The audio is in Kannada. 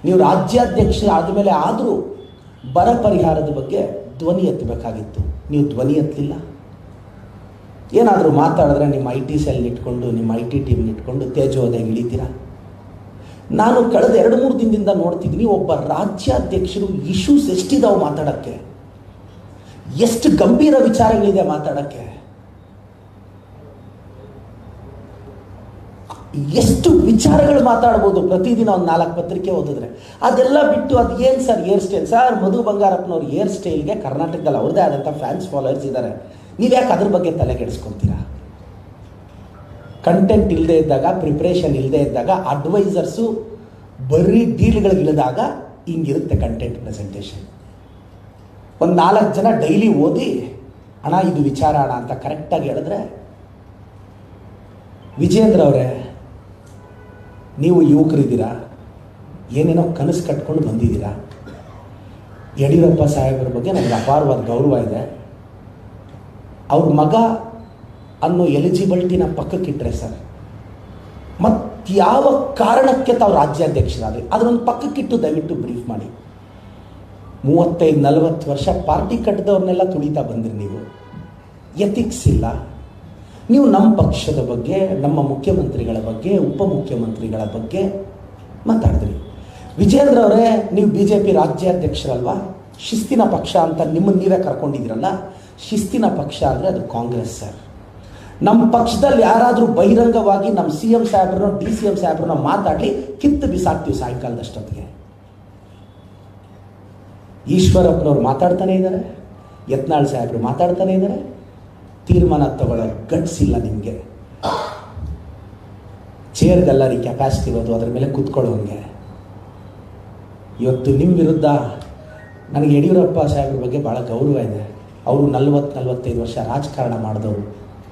ನೀವು ರಾಜ್ಯಾಧ್ಯಕ್ಷ ಆದಮೇಲೆ ಆದರೂ ಬರ ಪರಿಹಾರದ ಬಗ್ಗೆ ಧ್ವನಿ ಎತ್ತಬೇಕಾಗಿತ್ತು. ನೀವು ಧ್ವನಿ ಎತ್ತಲಿಲ್ಲ. ಏನಾದರೂ ಮಾತಾಡಿದ್ರೆ ನಿಮ್ಮ ಐ ಟಿ ಸೆಲ್ ಇಟ್ಕೊಂಡು, ನಿಮ್ಮ ಐ ಟಿ ಟೀಮ್ ಇಟ್ಕೊಂಡು ತೇಜೋದಯ ಇಳಿತೀರಾ. ನಾನು ಕಳೆದ 2-3 ದಿನದಿಂದ ನೋಡ್ತಿದ್ದೀನಿ, ಒಬ್ಬ ರಾಜ್ಯಾಧ್ಯಕ್ಷರು ಇಶ್ಯೂಸ್ ಎಷ್ಟಿದಾವೆ ಮಾತಾಡೋಕ್ಕೆ, ಎಷ್ಟು ಗಂಭೀರ ವಿಚಾರಗಳಿದೆ ಮಾತಾಡೋಕ್ಕೆ, ಎಷ್ಟು ವಿಚಾರಗಳು ಮಾತಾಡ್ಬೋದು ಪ್ರತಿದಿನ ಒಂದು 4 ಪತ್ರಿಕೆ ಓದಿದ್ರೆ. ಅದೆಲ್ಲ ಬಿಟ್ಟು ಅದು ಏನು ಸರ್ ಹೇರ್ ಸ್ಟೈಲ್ ಸರ್, ಮಧು ಬಂಗಾರಪ್ಪನವ್ರ ಹೇರ್ ಸ್ಟೈಲ್ಗೆ ಕರ್ನಾಟಕದಲ್ಲಿ ಅವ್ರದ್ದೇ ಆದಂಥ ಫ್ಯಾನ್ಸ್ ಫಾಲೋವರ್ಸ್ ಇದ್ದಾರೆ. ನೀವ್ಯಾಕೆ ಅದ್ರ ಬಗ್ಗೆ ತಲೆ ಕೆಡಿಸ್ಕೊತೀರಾ? ಕಂಟೆಂಟ್ ಇಲ್ಲದೆ ಇದ್ದಾಗ, ಪ್ರಿಪ್ರೇಷನ್ ಇಲ್ಲದೆ ಇದ್ದಾಗ, ಅಡ್ವೈಸರ್ಸು ಬರೀ ಡೀಲ್ಗಳಿಗಿಳಿದಾಗ ಹಿಂಗಿರುತ್ತೆ ಕಂಟೆಂಟ್ ಪ್ರೆಸೆಂಟೇಷನ್. ಒಂದು 4 ಜನ ಡೈಲಿ ಓದಿ ಅಣ್ಣ ಇದು ವಿಚಾರ ಅಣ್ಣ ಅಂತ ಕರೆಕ್ಟಾಗಿ ಹೇಳಿದ್ರೆ, ವಿಜೇಂದ್ರ ಅವರೇ ನೀವು ಯುವಕರಿದ್ದೀರಾ, ಏನೇನೋ ಕನಸು ಕಟ್ಕೊಂಡು ಬಂದಿದ್ದೀರಾ. ಯಡಿಯೂರಪ್ಪ ಸಾಹೇಬರ ಬಗ್ಗೆ ನನಗೆ ಅಪಾರವಾದ ಗೌರವ ಇದೆ. ಅವ್ರ ಮಗ ಅನ್ನೋ ಎಲಿಜಿಬಿಲಿಟಿನ ಪಕ್ಕಕ್ಕಿಟ್ಟರೆ ಸರ್, ಮತ್ತು ಯಾವ ಕಾರಣಕ್ಕೆ ತಾವು ರಾಜ್ಯಾಧ್ಯಕ್ಷರಾದರೆ ಅದನ್ನೊಂದು ಪಕ್ಕಕ್ಕಿಟ್ಟು ದಯವಿಟ್ಟು ಬ್ರೀಫ್ ಮಾಡಿ. 35-40 ವರ್ಷ ಪಾರ್ಟಿ ಕಟ್ಟಿದವ್ರನ್ನೆಲ್ಲ ತುಳಿತಾ ಬಂದಿರಿ ನೀವು. ಎಥಿಕ್ಸ್ ಇಲ್ಲ. ನೀವು ನಮ್ಮ ಪಕ್ಷದ ಬಗ್ಗೆ, ನಮ್ಮ ಮುಖ್ಯಮಂತ್ರಿಗಳ ಬಗ್ಗೆ, ಉಪಮುಖ್ಯಮಂತ್ರಿಗಳ ಬಗ್ಗೆ ಮಾತಾಡಿದ್ರಿ. ವಿಜೇಂದ್ರ ಅವರೇ, ನೀವು BJP ರಾಜ್ಯಾಧ್ಯಕ್ಷರಲ್ವಾ, ಶಿಸ್ತಿನ ಪಕ್ಷ ಅಂತ ನಿಮ್ಮನ್ನು ನೀವೇ ಕರ್ಕೊಂಡಿದ್ದೀರಲ್ಲ. ಶಿಸ್ತಿನ ಪಕ್ಷ ಅಂದರೆ ಅದು ಕಾಂಗ್ರೆಸ್ ಸರ್. ನಮ್ಮ ಪಕ್ಷದಲ್ಲಿ ಯಾರಾದರೂ ಬಹಿರಂಗವಾಗಿ ನಮ್ಮ CM ಸಾಹೇಬ್ರನ್ನೋ DCM ಸಾಹೇಬ್ರನ್ನೋ ಮಾತಾಡಲಿ, ಕಿತ್ತು ಬಿಸಾಕ್ತೀವಿ ಸಾಯಂಕಾಲದಷ್ಟೊತ್ತಿಗೆ. ಈಶ್ವರಪ್ಪನವ್ರು ಮಾತಾಡ್ತಾನೆ ಇದ್ದಾರೆ, ಯತ್ನಾಳ್ ಸಾಹೇಬರು ಮಾತಾಡ್ತಾನೆ ಇದ್ದಾರೆ. ತೀರ್ಮಾನ ತಗೊಳ್ಳೋ ಗಟ್ಸ್ ಇಲ್ಲ ನಿಮಗೆ. ಚೇರ್ಗಲ್ಲರಿ ಕೆಪಾಸಿಟಿ ಇರೋದು, ಅದರ ಮೇಲೆ ಕೂತ್ಕೊಳ್ಳೋಂಗೆ. ಇವತ್ತು ನಿಮ್ಮ ವಿರುದ್ಧ ನನಗೆ ಯಡಿಯೂರಪ್ಪ ಸಾಹೇಬ್ರ ಬಗ್ಗೆ ಭಾಳ ಗೌರವ ಇದೆ. ಅವರು 40-45 ವರ್ಷ ರಾಜಕಾರಣ ಮಾಡಿದವರು.